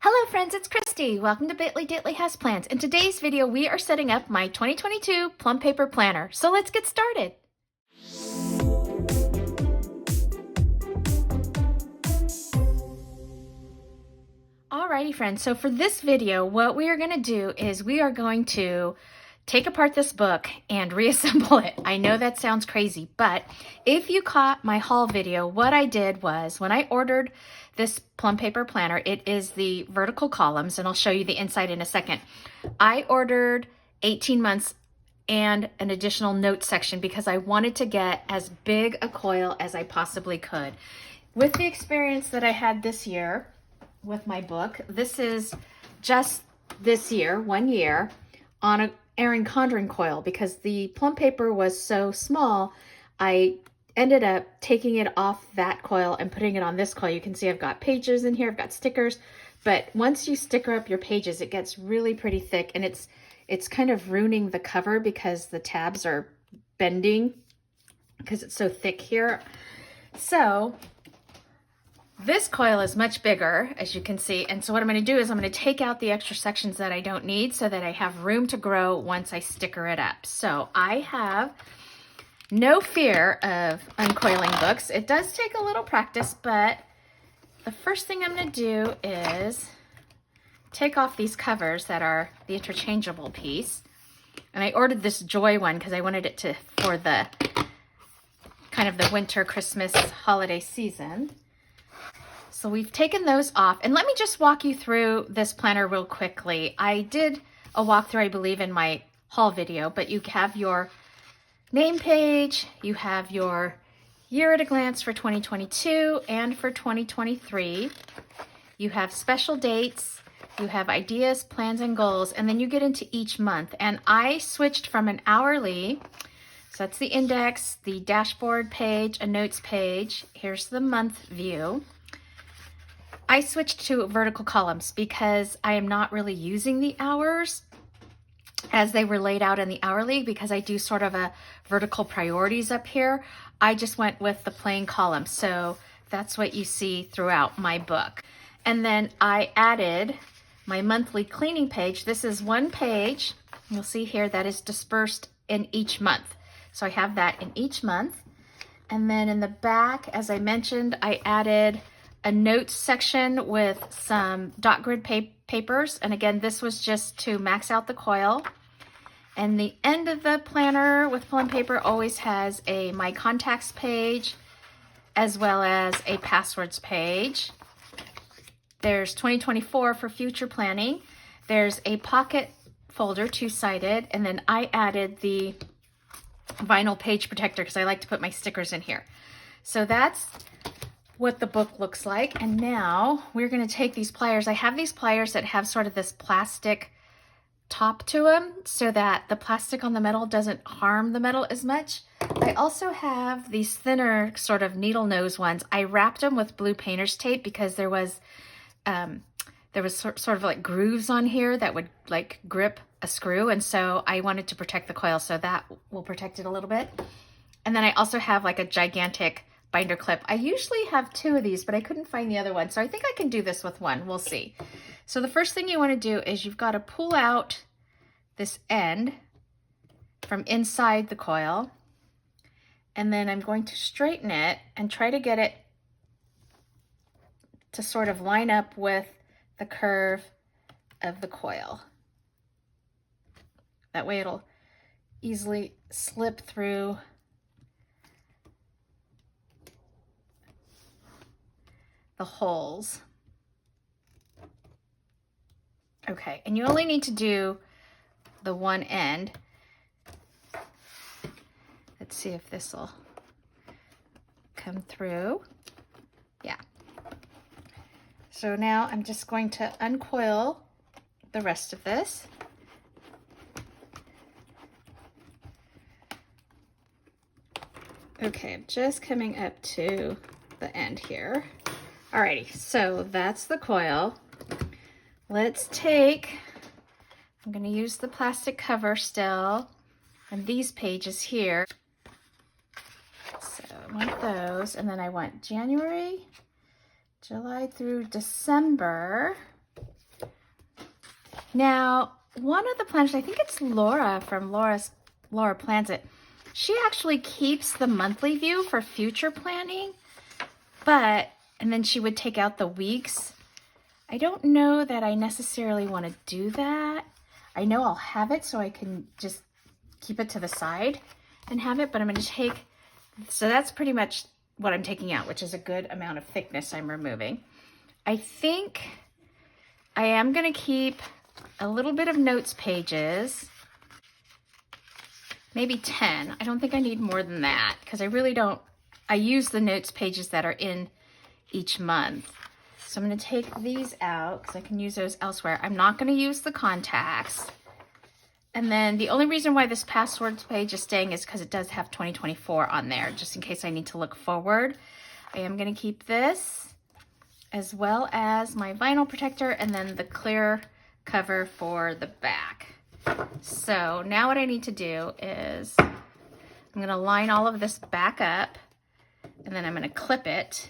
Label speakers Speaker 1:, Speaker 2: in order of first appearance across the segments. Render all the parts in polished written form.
Speaker 1: Hello friends, it's Christy. Welcome to Bitly Ditley Has Plans. In today's video, we are setting up my 2022 Plum Paper Planner. So let's get started. Alrighty friends, so for this video, what we are going to do is we are going to take apart this book and reassemble it. I know that sounds crazy, but if you caught my haul video, what I did was when I ordered this Plum Paper Planner, it is the vertical columns, and I'll show you the inside in a second. I ordered 18 months and an additional note section because I wanted to get as big a coil as I possibly could. With the experience that I had this year with my book, this is just this year, 1 year, on a Erin Condren coil. Because the plum paper was so small, I ended up taking it off that coil and putting it on this coil. You can see I've got pages in here, I've got stickers, but once you sticker up your pages, it gets really pretty thick, and it's kind of ruining the cover because the tabs are bending because it's so thick here. So this coil is much bigger, as you can see, and so what I'm going to do is I'm going to take out the extra sections that I don't need so that I have room to grow once I sticker it up. So I have no fear of uncoiling books. It does take a little practice, but the first thing I'm going to do is take off these covers that are the interchangeable piece. And I ordered this Joy one because I wanted it to for the kind of the winter, Christmas, holiday season. So we've taken those off, and let me just walk you through this planner real quickly. I did a walkthrough, I believe, in my haul video, but you have your name page, you have your year at a glance for 2022 and for 2023. You have special dates, you have ideas, plans, and goals, and then you get into each month. And I switched from an hourly, so that's the index, the dashboard page, a notes page. Here's the month view. I switched to vertical columns because I am not really using the hours as they were laid out in the hourly, because I do sort of a vertical priorities up here. I just went with the plain column. So that's what you see throughout my book. And then I added my monthly cleaning page. This is one page, you'll see here, that is dispersed in each month. So I have that in each month. And then in the back, as I mentioned, I added a notes section with some dot grid papers. And again, this was just to max out the coil. And the end of the planner with Plum Paper always has a My Contacts page as well as a Passwords page. There's 2024 for future planning. There's a pocket folder, two-sided, and then I added the vinyl page protector because I like to put my stickers in here. So that's what the book looks like. And now we're going to take these pliers. I have these pliers that have sort of this plastic top to them so that the plastic on the metal doesn't harm the metal as much. I also have these thinner sort of needle nose ones. I wrapped them with blue painter's tape because there was sort of like grooves on here that would like grip a screw, and so I wanted to protect the coil, so that will protect it a little bit. And then I also have like a gigantic binder clip. I usually have two of these, but I couldn't find the other one, so I think I can do this with one. We'll see. So the first thing you want to do is you've got to pull out this end from inside the coil, and then I'm going to straighten it and try to get it to sort of line up with the curve of the coil. That way it'll easily slip through the holes. Okay, and you only need to do the one end. Let's see if this will come through. Yeah. So now I'm just going to uncoil the rest of this. Okay, I'm just coming up to the end here. Alrighty, so that's the coil. Let's take, I'm going to use the plastic cover still, and these pages here. So I want those, and then I want January, July through December. Now, one of the planners, I think it's Laura from Laura Plans It. She actually keeps the monthly view for future planning, and then she would take out the weeks. I don't know that I necessarily want to do that. I know I'll have it so I can just keep it to the side and have it, but I'm going to take, so that's pretty much what I'm taking out, which is a good amount of thickness I'm removing. I think I am going to keep a little bit of notes pages, maybe 10. I don't think I need more than that because I really don't, I use the notes pages that are in each month. So I'm going to take these out because I can use those elsewhere. I'm not going to use the contacts. And then the only reason why this passwords page is staying is because it does have 2024 on there, just in case I need to look forward. I am going to keep this, as well as my vinyl protector, and then the clear cover for the back. So now what I need to do is I'm going to line all of this back up, and then I'm going to clip it.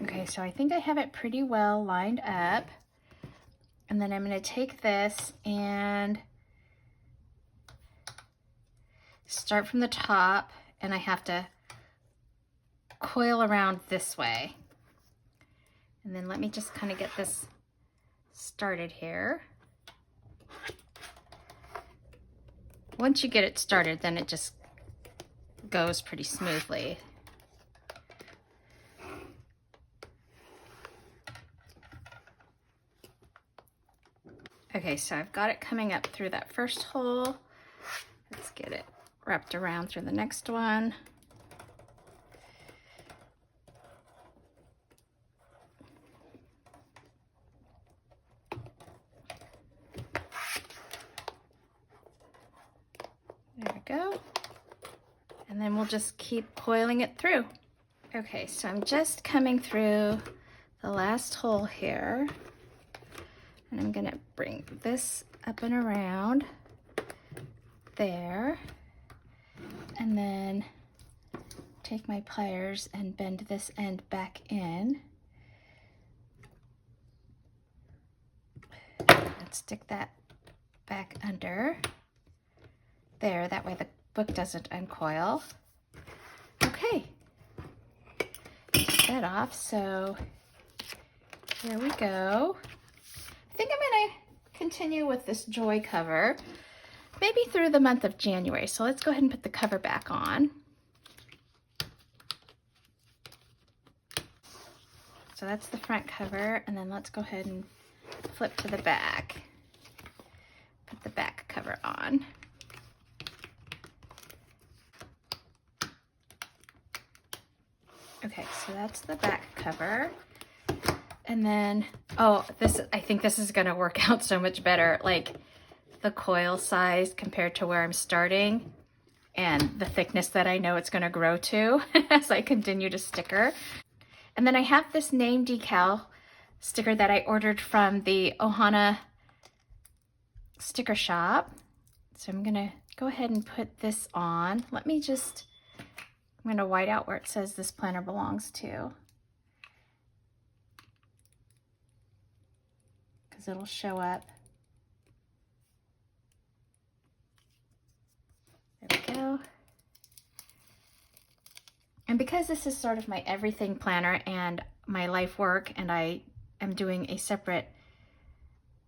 Speaker 1: Okay, so I think I have it pretty well lined up. And then I'm going to take this and start from the top, and I have to coil around this way. And then let me just kind of get this started here. Once you get it started, then it just goes pretty smoothly. Okay, so I've got it coming up through that first hole. Let's get it wrapped around through the next one. There we go. And then we'll just keep coiling it through. Okay, so I'm just coming through the last hole here. And I'm gonna bring this up and around there. And then take my pliers and bend this end back in. And stick that back under. There, that way the book doesn't uncoil. Okay, get that off, so here we go. I think I'm gonna continue with this joy cover, maybe through the month of January. So let's go ahead and put the cover back on. So that's the front cover, and then let's go ahead and flip to the back. Put the back cover on. Okay, so that's the back cover. And then, oh, I think this is gonna work out so much better. Like the coil size compared to where I'm starting and the thickness that I know it's gonna grow to as I continue to sticker. And then I have this name decal sticker that I ordered from the Ohana sticker shop. So I'm gonna go ahead and put this on. I'm gonna white out where it says this planner belongs to, because it'll show up. There we go. And because this is sort of my everything planner and my life work, and I am doing a separate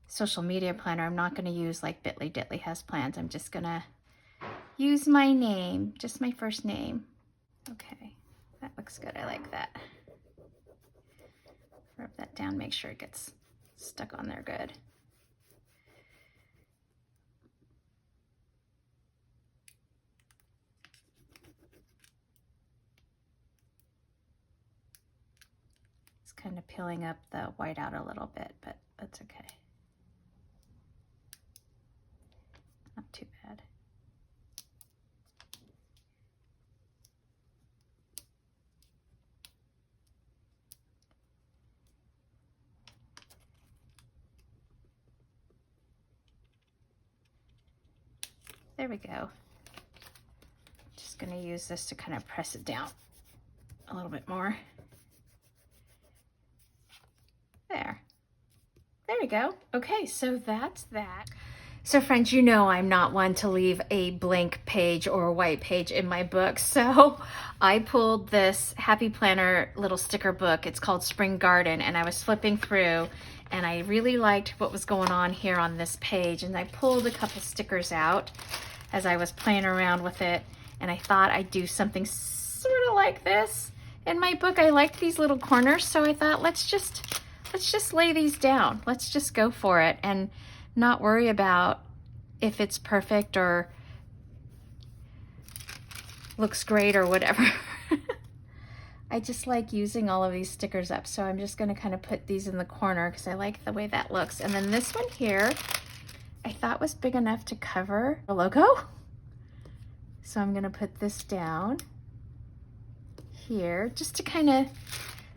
Speaker 1: social media planner, I'm not gonna use like Bitly Ditley has plans. I'm just gonna use my name, just my first name. Okay, that looks good, I like that. Rub that down, make sure it gets stuck on there good. It's kind of peeling up the white out a little bit, but that's okay. Not too bad. There we go. Just gonna use this to kind of press it down a little bit more. There. There we go. Okay, so that's that. So friends, you know I'm not one to leave a blank page or a white page in my book. So I pulled this Happy Planner little sticker book. It's called Spring Garden, and I was flipping through and I really liked what was going on here on this page. And I pulled a couple stickers out as I was playing around with it. And I thought I'd do something sort of like this in my book. I liked these little corners, so I thought let's just lay these down. Let's just go for it and not worry about if it's perfect or looks great or whatever. I just like using all of these stickers up, so I'm just going to kind of put these in the corner because I like the way that looks. And then this one here I thought was big enough to cover the logo, so I'm going to put this down here just to kind of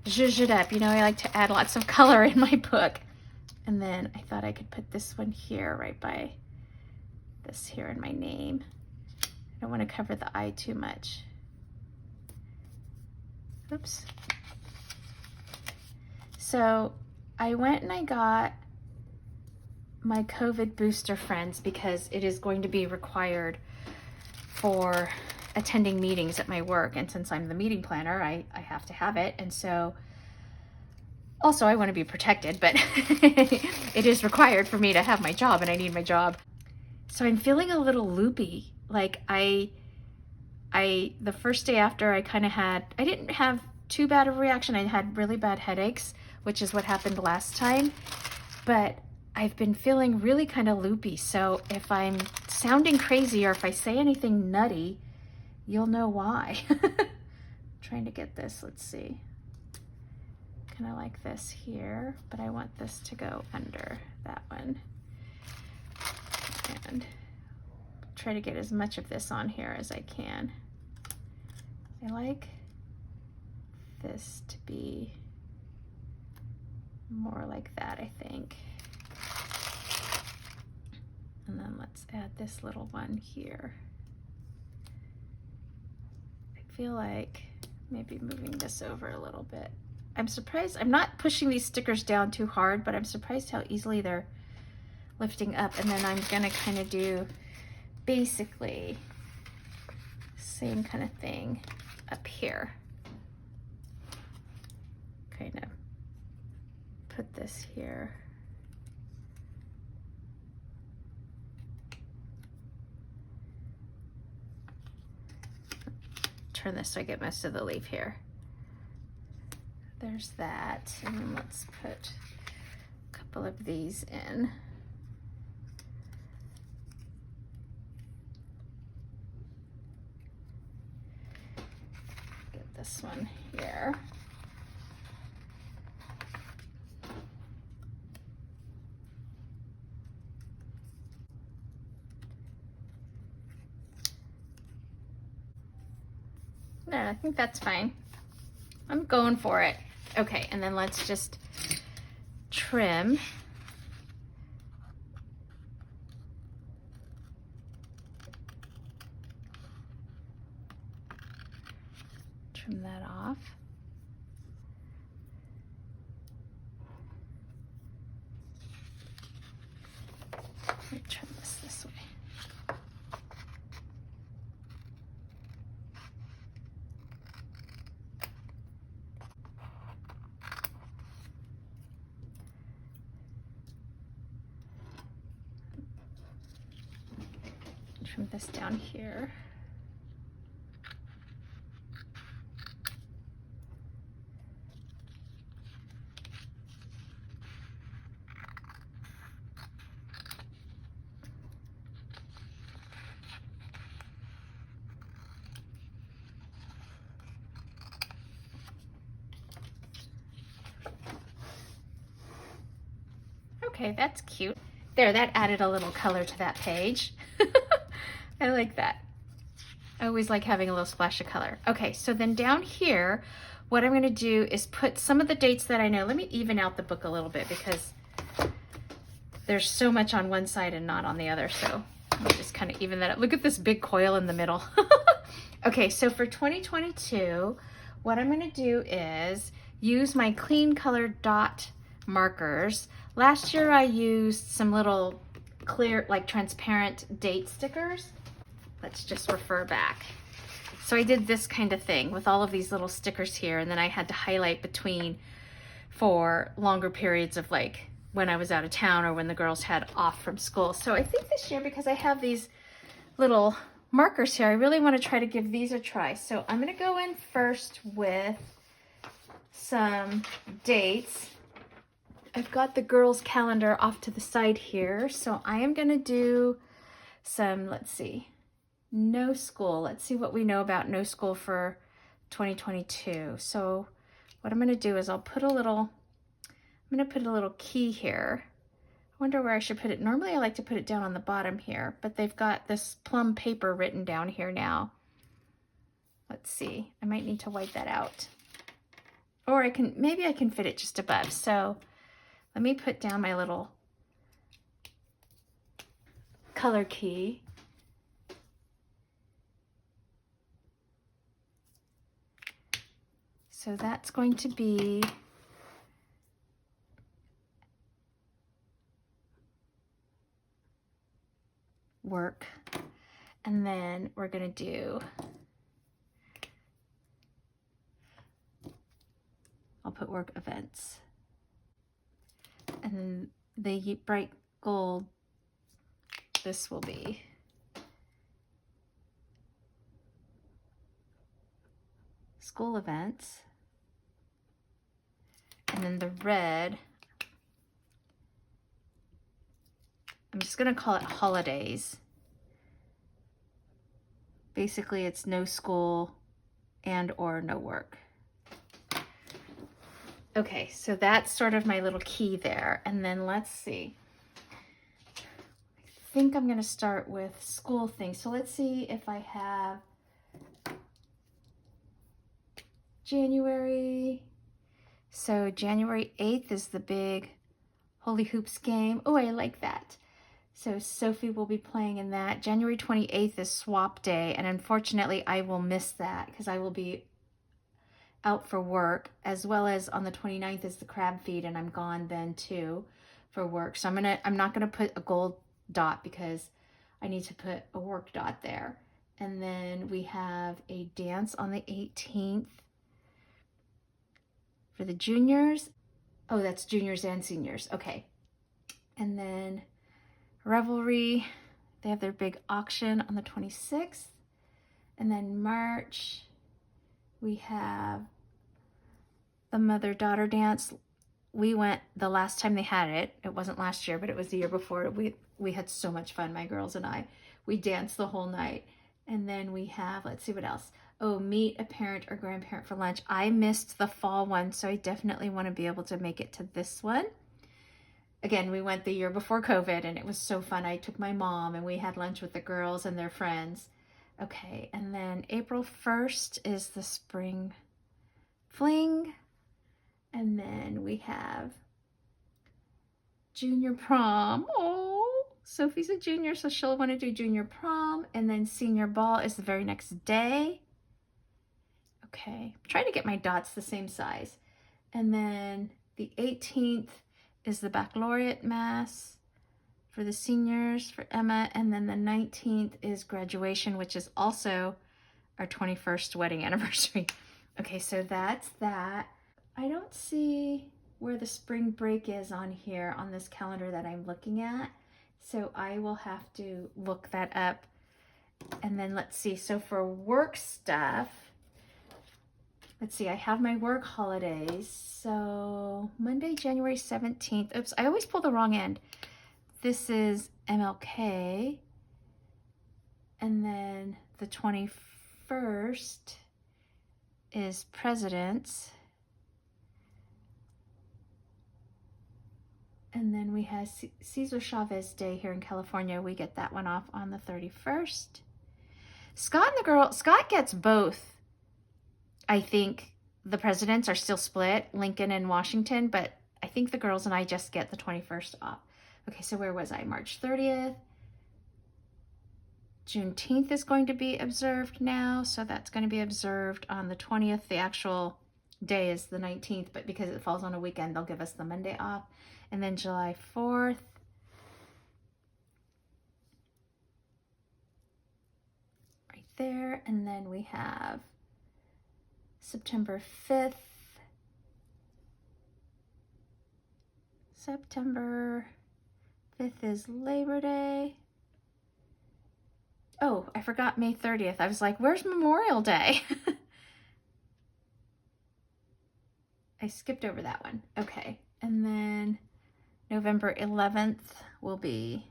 Speaker 1: zhuzh it up. You know, I like to add lots of color in my book. And then I thought I could put this one here right by this here in my name. I don't want to cover the eye too much. Oops. So I went and I got my COVID booster, friends, because it is going to be required for attending meetings at my work. And since I'm the meeting planner, I have to have it. And so also, I want to be protected, but it is required for me to have my job, and I need my job. So I'm feeling a little loopy. Like the first day after, I didn't have too bad of a reaction. I had really bad headaches, which is what happened last time, but I've been feeling really kind of loopy. So if I'm sounding crazy or if I say anything nutty, you'll know why. Trying to get this, let's see. Kind of like this here, but I want this to go under that one. And try to get as much of this on here as I can. I like this to be more like that, I think. And then let's add this little one here. I feel like maybe moving this over a little bit. I'm surprised, I'm not pushing these stickers down too hard, but I'm surprised how easily they're lifting up. And then I'm gonna kind of do basically same kind of thing up here. Kind of put this here. Turn this so I get most of the leaf here. There's that, and then let's put a couple of these in. Get this one here. No, I think that's fine. I'm going for it. Okay, and then let's just trim. Trim that off. Let me trim this way. Trim this down here. Okay, that's cute. There, that added a little color to that page. I like that. I always like having a little splash of color. Okay, so then down here, what I'm gonna do is put some of the dates that I know. Let me even out the book a little bit because there's so much on one side and not on the other. So Let me just kind of even that up. Look at this big coil in the middle. Okay, so for 2022, what I'm gonna do is use my clean colored dot markers. Last year I used some little clear, like transparent date stickers. Let's just refer back. So I did this kind of thing with all of these little stickers here, and then I had to highlight between for longer periods of like when I was out of town or when the girls had off from school. So I think this year, because I have these little markers here, I really want to try to give these a try. So I'm going to go in first with some dates. I've got the girls' calendar off to the side here. So I am going to do some, let's see, no school. Let's see what we know about no school for 2022. So what I'm going to do is I'm going to put a little key here. I wonder where I should put it. Normally I like to put it down on the bottom here, but they've got this plum paper written down here now. Let's see, I might need to wipe that out. Or maybe I can fit it just above. So let me put down my little color key. So that's going to be work. And then we're gonna do, I'll put work events. And then the bright gold, this will be school events. And then the red, I'm just gonna call it holidays. Basically, it's no school and or no work. Okay, so that's sort of my little key there. And then let's see. I think I'm gonna start with school things. So let's see if I have January. So January 8th is the big Holy Hoops game. Oh, I like that. So Sophie will be playing in that. January 28th is swap day, and unfortunately I will miss that because I will be out for work, as well as on the 29th is the crab feed, and I'm gone then too for work. So I'm not gonna put a gold dot because I need to put a work dot there. And then we have a dance on the 18th for the juniors. Oh, that's juniors and seniors. Okay. And then Revelry, they have their big auction on the 26th. And then March, we have the mother-daughter dance. We went the last time they had it. It wasn't last year, but it was the year before. We had so much fun, my girls and I. We danced the whole night. And then we have, let's see what else. Oh, meet a parent or grandparent for lunch. I missed the fall one, so I definitely want to be able to make it to this one. Again, we went the year before COVID, and it was so fun. I took my mom, and we had lunch with the girls and their friends. Okay, and then April 1st is the spring fling. And then we have junior prom. Oh, Sophie's a junior, so she'll want to do junior prom. And then senior ball is the very next day. Okay, I'm trying to get my dots the same size. And then the 18th is the baccalaureate mass for the seniors, for Emma. And then the 19th is graduation, which is also our 21st wedding anniversary. Okay, so that's that. I don't see where the spring break is on here on this calendar that I'm looking at. So I will have to look that up. And then let's see, so for work stuff, let's see, I have my work holidays. So Monday, January 17th. Oops, I always pull the wrong end. This is MLK. And then the 21st is President's. And then we have Cesar Chavez Day here in California. We get that one off on the 31st. Scott gets both. I think the presidents are still split, Lincoln and Washington, but I think the girls and I just get the 21st off. Okay, so where was I? March 30th. Juneteenth is going to be observed now, so that's going to be observed on the 20th. The actual day is the 19th, but because it falls on a weekend, they'll give us the Monday off. And then July 4th. Right there. And then we have September 5th. September 5th is Labor Day. Oh, I forgot May 30th. I was like, where's Memorial Day? I skipped over that one. Okay. And then November 11th will be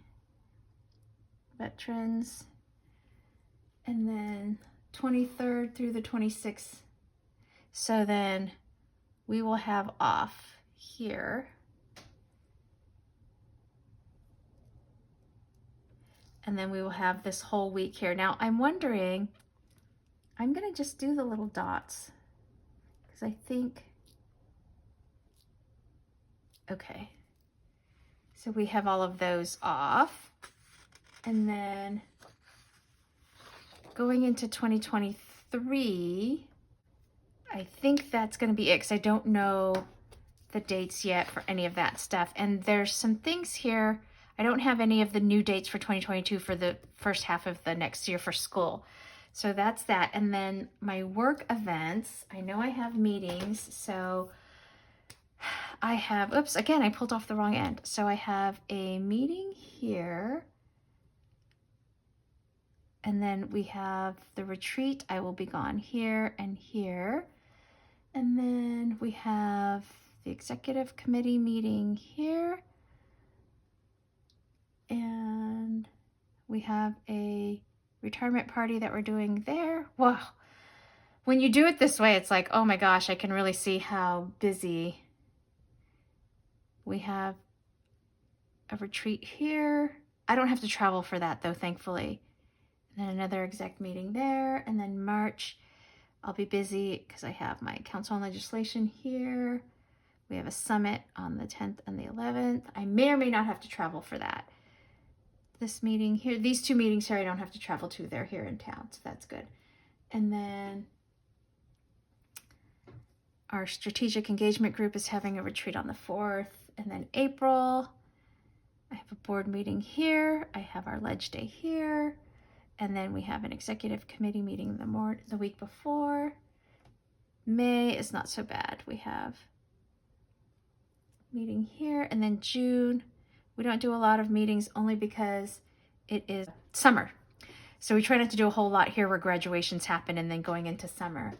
Speaker 1: Veterans. And then 23rd through the 26th. So then we will have off here. And then we will have this whole week here. Now I'm wondering, I'm gonna just do the little dots because I think, okay. So we have all of those off. And then going into 2023, I think that's gonna be it because I don't know the dates yet for any of that stuff. And there's some things here. I don't have any of the new dates for 2022 for the first half of the next year for school. So that's that. And then my work events, I know I have meetings. So I have, oops, again, I pulled off the wrong end. So I have a meeting here. And then we have the retreat. I will be gone here and here. And then we have the executive committee meeting here. And we have a retirement party that we're doing there. Wow. When you do it this way, it's like, oh my gosh, I can really see how busy. We have a retreat here. I don't have to travel for that though, thankfully. And then another exec meeting there. And then March, I'll be busy because I have my council on legislation here. We have a summit on the 10th and the 11th. I may or may not have to travel for that. This meeting here, these two meetings here, I don't have to travel to. They're here in town, so that's good. And then our strategic engagement group is having a retreat on the 4th. And then April, I have a board meeting here. I have our Ledge Day here. And then we have an executive committee meeting the week before. May is not so bad. We have meeting here. And then June, we don't do a lot of meetings only because it is summer. So we try not to do a whole lot here where graduations happen and then going into summer.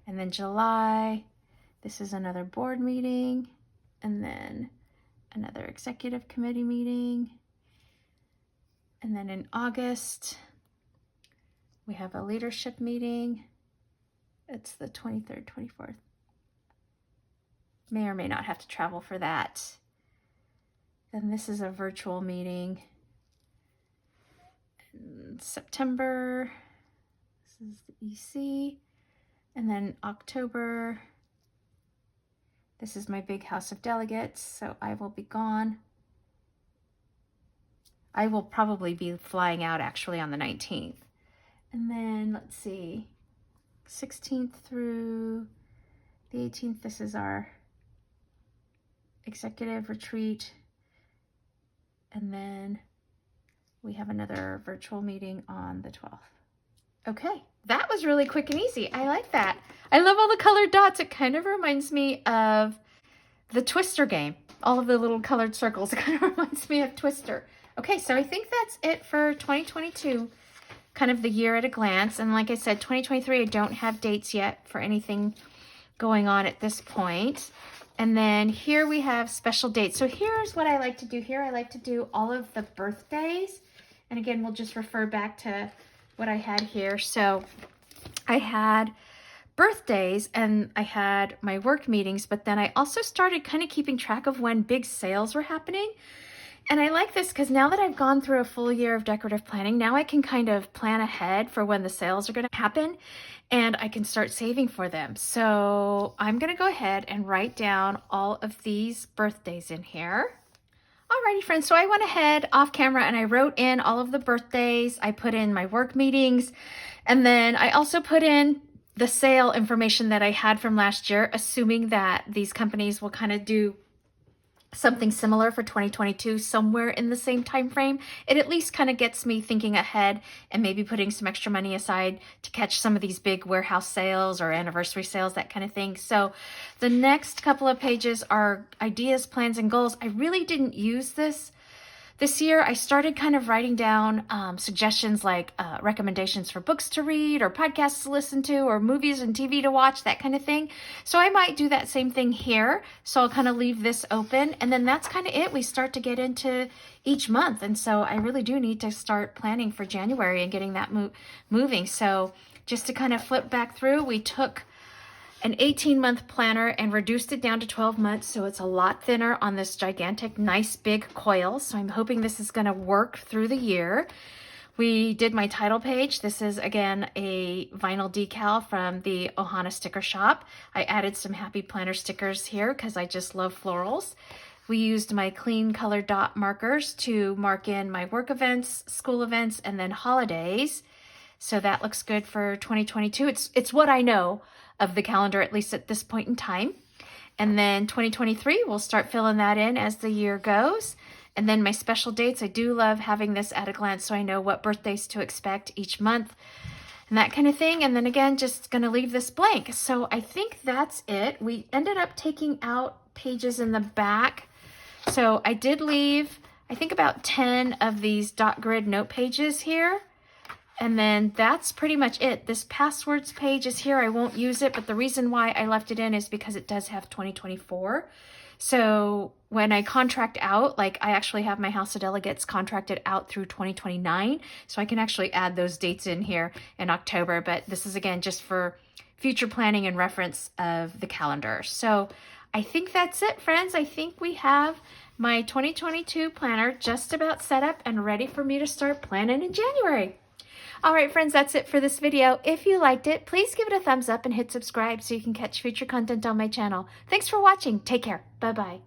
Speaker 1: And then July, this is another board meeting. And then another executive committee meeting. And then in August, we have a leadership meeting. It's the 23rd, 24th. May or may not have to travel for that. Then this is a virtual meeting. In September, this is the EC. And then October, this is my big House of Delegates, so I will be gone. I will probably be flying out actually on the 19th. And then let's see, 16th through the 18th, this is our executive retreat. And then we have another virtual meeting on the 12th. Okay, that was really quick and easy. I like that. I love all the colored dots. It kind of reminds me of the Twister game. All of the little colored circles. It kind of reminds me of Twister. Okay, so I think that's it for 2022, kind of the year at a glance. And like I said, 2023, I don't have dates yet for anything going on at this point. And then here we have special dates. So here's what I like to do here. I like to do all of the birthdays. And again, we'll just refer back to what I had here. So I had birthdays and I had my work meetings, but then I also started kind of keeping track of when big sales were happening. And I like this because now that I've gone through a full year of decorative planning, now I can kind of plan ahead for when the sales are going to happen and I can start saving for them. So I'm going to go ahead and write down all of these birthdays in here. Alrighty friends, so I went ahead off camera and I wrote in all of the birthdays. I put in my work meetings, and then I also put in the sale information that I had from last year, assuming that these companies will kind of do something similar for 2022 somewhere in the same time frame. It at least kind of gets me thinking ahead and maybe putting some extra money aside to catch some of these big warehouse sales or anniversary sales, that kind of thing. So the next couple of pages are ideas, plans, and goals. I really didn't use this year. I started kind of writing down suggestions like recommendations for books to read or podcasts to listen to or movies and TV to watch, that kind of thing. So I might do that same thing here. So I'll kind of leave this open, and then that's kind of it. We start to get into each month, and so I really do need to start planning for January and getting that moving. So just to kind of flip back through, we took an 18-month planner and reduced it down to 12 months, so it's a lot thinner on this gigantic, nice big coil. So I'm hoping this is going to work through the year. We did my title page. This is, again, a vinyl decal from the Ohana Sticker Shop. I added some Happy Planner stickers here because I just love florals. We used my clean color dot markers to mark in my work events, school events, and then holidays. So that looks good for 2022. It's what I know of the calendar, at least at this point in time. And then 2023, we'll start filling that in as the year goes. And then my special dates, I do love having this at a glance so I know what birthdays to expect each month and that kind of thing. And then again, just gonna leave this blank. So I think that's it. We ended up taking out pages in the back. So I did leave, I think, about 10 of these dot grid note pages here. And then that's pretty much it. This passwords page is here. I won't use it, but the reason why I left it in is because it does have 2024. So when I contract out, like I actually have my House of Delegates contracted out through 2029. So I can actually add those dates in here in October. But this is, again, just for future planning and reference of the calendar. So I think that's it, friends. I think we have my 2022 planner just about set up and ready for me to start planning in January. All right, friends, that's it for this video. If you liked it, please give it a thumbs up and hit subscribe so you can catch future content on my channel. Thanks for watching. Take care. Bye-bye.